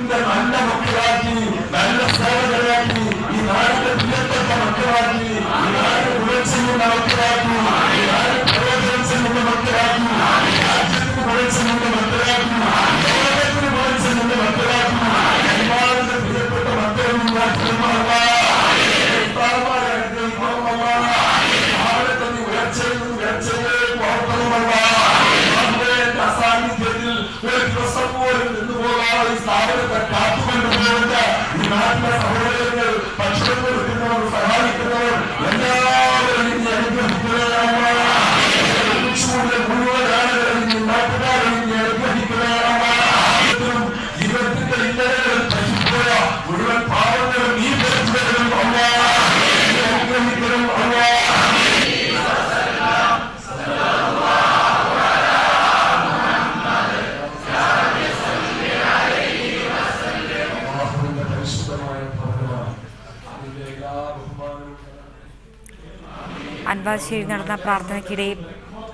നല്ല മക്കളാക്കി, നല്ല സേവകരാക്കി, ഈ നാടിന്റെ പ്രിയപ്പെട്ട മക്കളാക്കി, ഈ നാട് ഉയർച്ചയുള്ള മക്കളാക്കി, ഈ നാട് പ്രയോജനം ചെയ്യുന്ന മക്കളാക്കി, രാജ്യത്തിന് ഉയർച്ചയുള്ള മക്കളാക്കി, ലോകത്തിന് ഉയർച്ചയുള്ള മക്കളാക്കി, ഒരുപാട് പ്രിയപ്പെട്ട മക്കളും അസാന്നിധ്യത്തിൽ ഒരു ദിവസം പോലും നിന്നുപോകാതെ ഈ സ്ഥാപനത്തെ കാത്തുകൊണ്ടുപോകുന്ന ഈ നാട്ടിലെ സഹോദരങ്ങൾ, ഭക്ഷണം കൊടുക്കുന്നവർ, സഹായിക്കുന്നവർ എല്ലാവരും ഇനി അനുഗ്രഹിക്കുകയാണ്. മുഴുവൻ ആളുകളും ഈ നാട്ടുകാരും ഇനി അനുഗ്രഹിക്കുകയാണ്. ജീവിതത്തിന്റെ ഇന്നലകളിൽ പറ്റിപ്പോയ മുഴുവൻ പാവങ്ങളും ഈ പരിധികളും അനുഗ്രഹിക്കണം. അൻവാശ്ശേരി നടന്ന പ്രാർത്ഥനയ്ക്കിടെ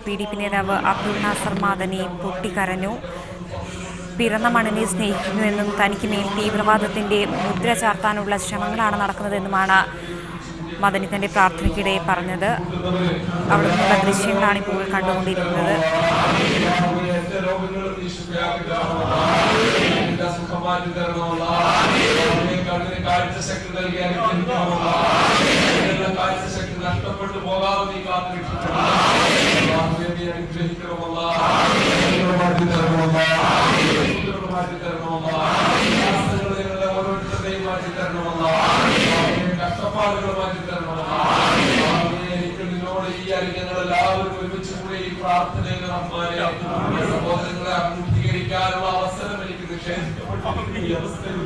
PDP നേതാവ് അബ്ദുൾ നാസർ മാദനി പൊട്ടിക്കരഞ്ഞു. പിറന്ന മണ്ണിനെ സ്നേഹിക്കുന്നുവെന്നും തനിക്ക് മേൽ തീവ്രവാദത്തിന്റെ മുദ്ര ചാർത്താനുള്ള ശ്രമങ്ങളാണ് നടക്കുന്നതെന്നുമാണ് മദനി തന്റെ പ്രാർത്ഥനയ്ക്കിടെ പറഞ്ഞത്. അവിടെ നിന്നുള്ള ദൃശ്യങ്ങളാണ് ഇപ്പോൾ കണ്ടുകൊണ്ടിരിക്കുന്നത്. നഷ്ടപ്പെട്ടു പോകാതെ നീ കാത്തിരിക്കുന്നു. ഓരോരുത്തരുടെയും മാറ്റി തരണമല്ല, കഷ്ടപ്പാടുകൾ മാറ്റി തരണമല്ല. നിന്നോട് ഈ ഞങ്ങൾ എല്ലാവരും ഒരുമിച്ച് കൂടി ഈ പ്രാർത്ഥനയിൽ സഹോദരങ്ങളെ അഭിമുഖീകരിക്കാനുള്ള അവസരം എനിക്ക് നിഷേധിക്കപ്പെട്ടിരിക്കുന്ന ഈ അവസ്ഥയിൽ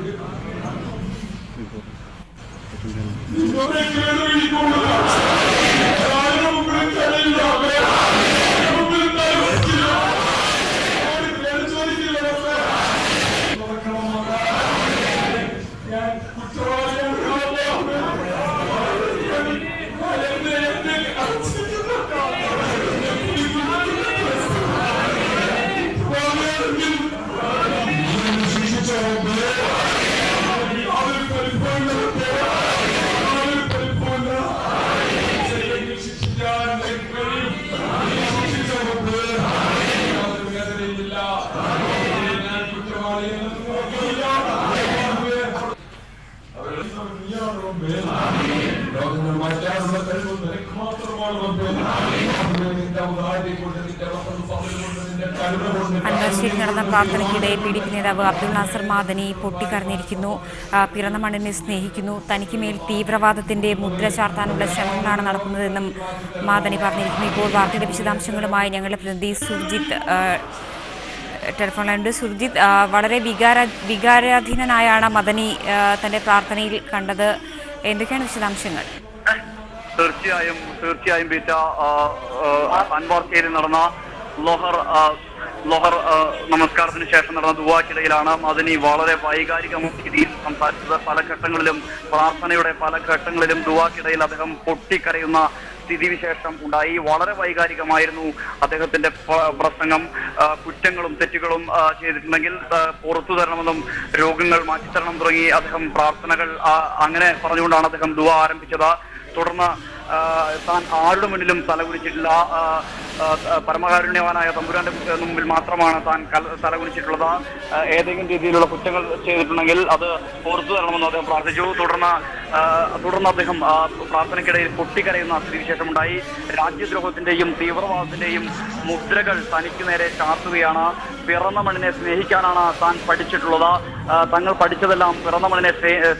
അൻവാശ്ശേരി നടന്ന പ്രാർത്ഥനയ്ക്കിടെ PDP നേതാവ് അബ്ദുൾ നാസർ മാദനി പൊട്ടിക്കരഞ്ഞിരിക്കുന്നു. പിറന്ന മണ്ണിനെ സ്നേഹിക്കുന്നു, തനിക്ക് മേൽ തീവ്രവാദത്തിന്റെ മുദ്ര ചാർത്താനുള്ള ശ്രമങ്ങളാണ് നടക്കുന്നതെന്നും മാദനി പറഞ്ഞിരിക്കുന്നു. ഇപ്പോൾ വാർത്തയുടെ വിശദാംശങ്ങളുമായി ഞങ്ങളുടെ പ്രതിനിധി സുർജിത്ത് ടെലിഫോണിലുണ്ട്. സുർജിത്ത്, വളരെ വികാരാധീനനായാണ് മദനി തന്റെ പ്രാർത്ഥനയിൽ കണ്ടത്. എന്തൊക്കെയാണ് വിശദാംശങ്ങൾ? തീർച്ചയായും ബീറ്റ, അൻവാശ്ശേരി നടന്ന ലോഹർ നമസ്കാരത്തിന് ശേഷം നടന്ന ദുആക്കിടയിലാണ് മദനി വളരെ വൈകാരികമായ രീതിയിൽ സംസാരിച്ചത്. പല ഘട്ടങ്ങളിലും പ്രാർത്ഥനയുടെ പല ഘട്ടങ്ങളിലും ദുആക്കിടയിൽ അദ്ദേഹം പൊട്ടിക്കരയുന്ന സ്ഥിതിവിശേഷം ഉണ്ടായി. വളരെ വൈകാരികമായിരുന്നു അദ്ദേഹത്തിന്റെ പ്രസംഗം. കുറ്റങ്ങളും തെറ്റുകളും ചെയ്തിട്ടുണ്ടെങ്കിൽ പുറത്തു തരണമെന്നും രോഗങ്ങൾ മാറ്റിത്തരണം തുടങ്ങി അദ്ദേഹം പ്രാർത്ഥനകൾ അങ്ങനെ പറഞ്ഞുകൊണ്ടാണ് അദ്ദേഹം ദുആ ആരംഭിച്ചത്. തുടർന്ന് താൻ ആരുടെ മുന്നിലും തലകുനിച്ചിട്ടില്ല, പരമകാരുണ്യവാനായ തമ്പുരാന്റെ മുമ്പിൽ മാത്രമാണ് താൻ തലകുനിച്ചിട്ടുള്ളത്. ഏതെങ്കിലും രീതിയിലുള്ള കുറ്റങ്ങൾ ചെയ്തിട്ടുണ്ടെങ്കിൽ അത് പുറത്തു തരണമെന്ന് അദ്ദേഹം പ്രാർത്ഥിച്ചു. തുടർന്ന് അദ്ദേഹം പ്രാർത്ഥനയ്ക്കിടയിൽ പൊട്ടിക്കരയുന്ന സ്ഥിതിവിശേഷമുണ്ടായി. രാജ്യദ്രോഹത്തിന്റെയും തീവ്രവാദത്തിന്റെയും മുദ്രകൾ തനിക്ക് നേരെ ചാർത്തുകയാണ്. പിറന്ന മണ്ണിനെ സ്നേഹിക്കാനാണ് താൻ പഠിച്ചിട്ടുള്ളത്. തങ്ങൾ പഠിച്ചതെല്ലാം പിറന്ന മണ്ണിനെ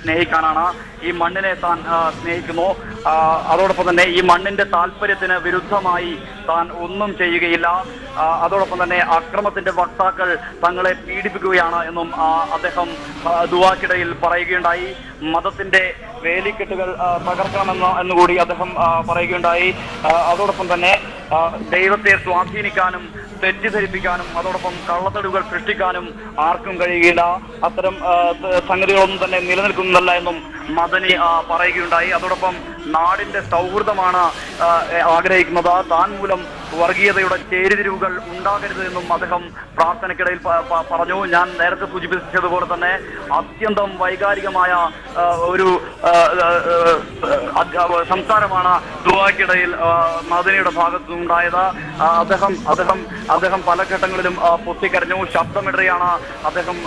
സ്നേഹിക്കാനാണ്. ഈ മണ്ണിനെ താൻ സ്നേഹിക്കുന്നു. അതോടൊപ്പം തന്നെ ഈ മണ്ണിന്റെ താല്പര്യത്തിന് വിരുദ്ധമായി താൻ ഒന്നും ചെയ്യുകയില്ല. അതോടൊപ്പം തന്നെ അക്രമത്തിന്റെ വക്താക്കൾ തങ്ങളെ പീഡിപ്പിക്കുകയാണ് എന്നും അദ്ദേഹം ദുആക്കിടയിൽ പറയുകയുണ്ടായി. മതത്തിന്റെ വേലിക്കെട്ടുകൾ തകർക്കണമെന്നുകൂടി അദ്ദേഹം പറയുകയുണ്ടായി. അതോടൊപ്പം തന്നെ ദൈവത്തെ സ്വാധീനിക്കാനും തെറ്റിദ്ധരിപ്പിക്കാനും അതോടൊപ്പം കള്ളത്തെളിവുകൾ സൃഷ്ടിക്കാനും ആർക്കും കഴിയുകയില്ല. അത്തരം സംഗതികളൊന്നും തന്നെ നിലനിൽക്കുന്നതല്ല എന്നും മദനി പറയുകയുണ്ടായി. അതോടൊപ്പം നാടിന്റെ സൗഹൃദമാണ് ആഗ്രഹിക്കുന്നത്, താൻ മൂലം വർഗീയതയുടെ ചേരിതിരിവുകൾ ഉണ്ടാകരുത് എന്നും അദ്ദേഹം പ്രാർത്ഥനയ്ക്കിടയിൽ പറഞ്ഞു. ഞാൻ നേരത്തെ സൂചിപ്പിച്ചതുപോലെ തന്നെ അത്യന്തം വൈകാരികമായ ഒരു സംസാരമാണ് ദുആയ്ക്കിടയിൽ മദനിയുടെ ഭാഗത്തു നിന്നുണ്ടായത്. അദ്ദേഹം പല ഘട്ടങ്ങളിലും പൊട്ടിക്കരഞ്ഞു, ശബ്ദമിടറിയാണ് അദ്ദേഹം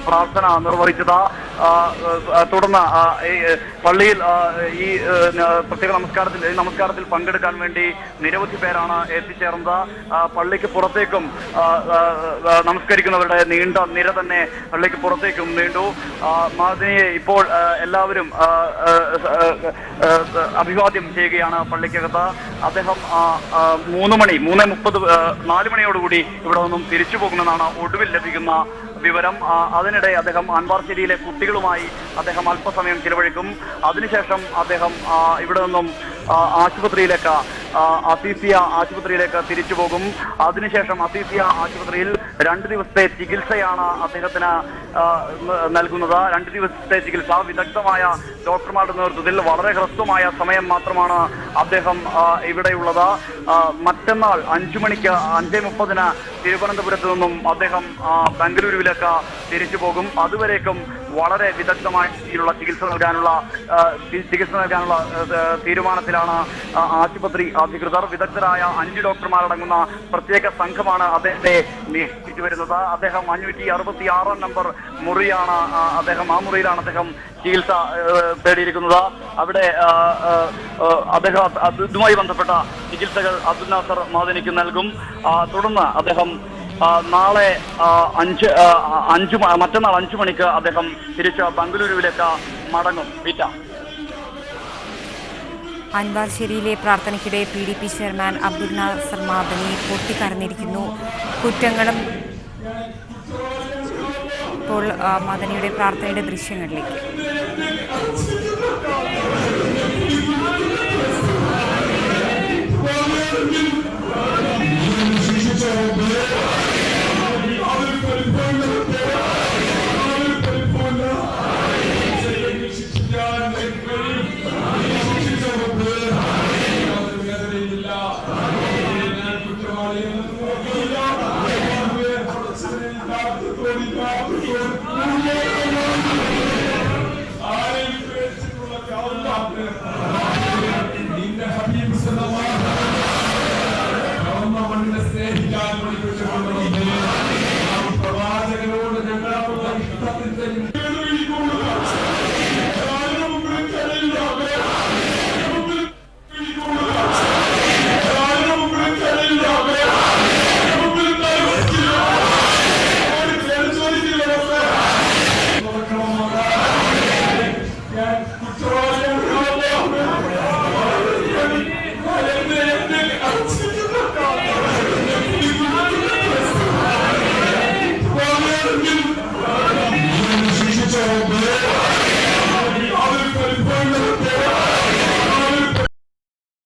പ്രാർത്ഥന നിർവഹിച്ചത്. തുടർന്ന് പള്ളിയിൽ ഈ പ്രത്യേക നമസ്കാരത്തിൽ പങ്കെടുക്കാൻ വേണ്ടി നിരവധി പേരാണ് എത്തിച്ചേർന്നത്. പള്ളിക്ക് പുറത്തേക്കും നമസ്കരിക്കുന്നവരുടെ നീണ്ട നിര തന്നെ പള്ളിക്ക് പുറത്തേക്കും നീണ്ടു. മദനിയെ ഇപ്പോൾ എല്ലാവരും അഭിവാദ്യം ചെയ്യുകയാണ് പള്ളിക്കകത്ത്. അദ്ദേഹം 4 മണിയോടുകൂടി ഇവിടെ നിന്നും തിരിച്ചു പോകുമെന്നാണ് ഒടുവിൽ ലഭിക്കുന്ന വിവരം. അതിനിടെ അദ്ദേഹം അൻവാർശേരിയിലെ കുട്ടികളുമായി അദ്ദേഹം അല്പസമയം ചിലവഴിക്കും. അതിനുശേഷം അദ്ദേഹം ഇവിടെ നിന്നും അസീസിയ ആശുപത്രിയിലേക്ക് തിരിച്ചു പോകും. അതിനുശേഷം അസീസിയ ആശുപത്രിയിൽ 2 ദിവസത്തെ ചികിത്സയാണ് അദ്ദേഹത്തിന് നൽകുന്നത്. 2 ദിവസത്തെ ചികിത്സ വിദഗ്ധമായ ഡോക്ടർമാരുടെ നേതൃത്വത്തിൽ വളരെ ഹ്രസ്വമായ സമയം മാത്രമാണ് അദ്ദേഹം ഇവിടെയുള്ളത്. മറ്റന്നാൾ 5:30 തിരുവനന്തപുരത്ത് നിന്നും അദ്ദേഹം ബംഗളൂരുവിലേക്ക് തിരിച്ചു പോകും. അതുവരേക്കും വളരെ വിദഗ്ധമായിട്ടുള്ള ചികിത്സ നൽകാനുള്ള തീരുമാനത്തിലാണ് ആശുപത്രി അധികൃതർ. വിദഗ്ധരായ 5 ഡോക്ടർമാരടങ്ങുന്ന പ്രത്യേക സംഘമാണ് അദ്ദേഹത്തെ നിയമിച്ചു വരുന്നത്. അദ്ദേഹം 566 നമ്പർ മുറിയാണ് ആ മുറിയിലാണ് അദ്ദേഹം ചികിത്സ തേടിയിരിക്കുന്നത്. അവിടെ അദ്ദേഹം ഇതുമായി ബന്ധപ്പെട്ട ചികിത്സകൾ അബ്ദുൽ നാസർ മദനിക്ക് നൽകും. തുടർന്ന് അദ്ദേഹം മറ്റന്നാൾ 5 മണിക്ക് അദ്ദേഹം തിരിച്ച് ബംഗളൂരുവിലേക്ക് മടങ്ങും. അൻവാർശേരിയിലെ പ്രാർത്ഥനയ്ക്കിടെ PDP ചെയർമാൻ അബ്ദുൽ നാസർ മദനി പൊട്ടിക്കരഞ്ഞിരിക്കുന്നു. കുറ്റങ്ങളും ഇപ്പോൾ മദനിയുടെ പ്രാർത്ഥനയുടെ ദൃശ്യങ്ങളിലേക്ക്. Control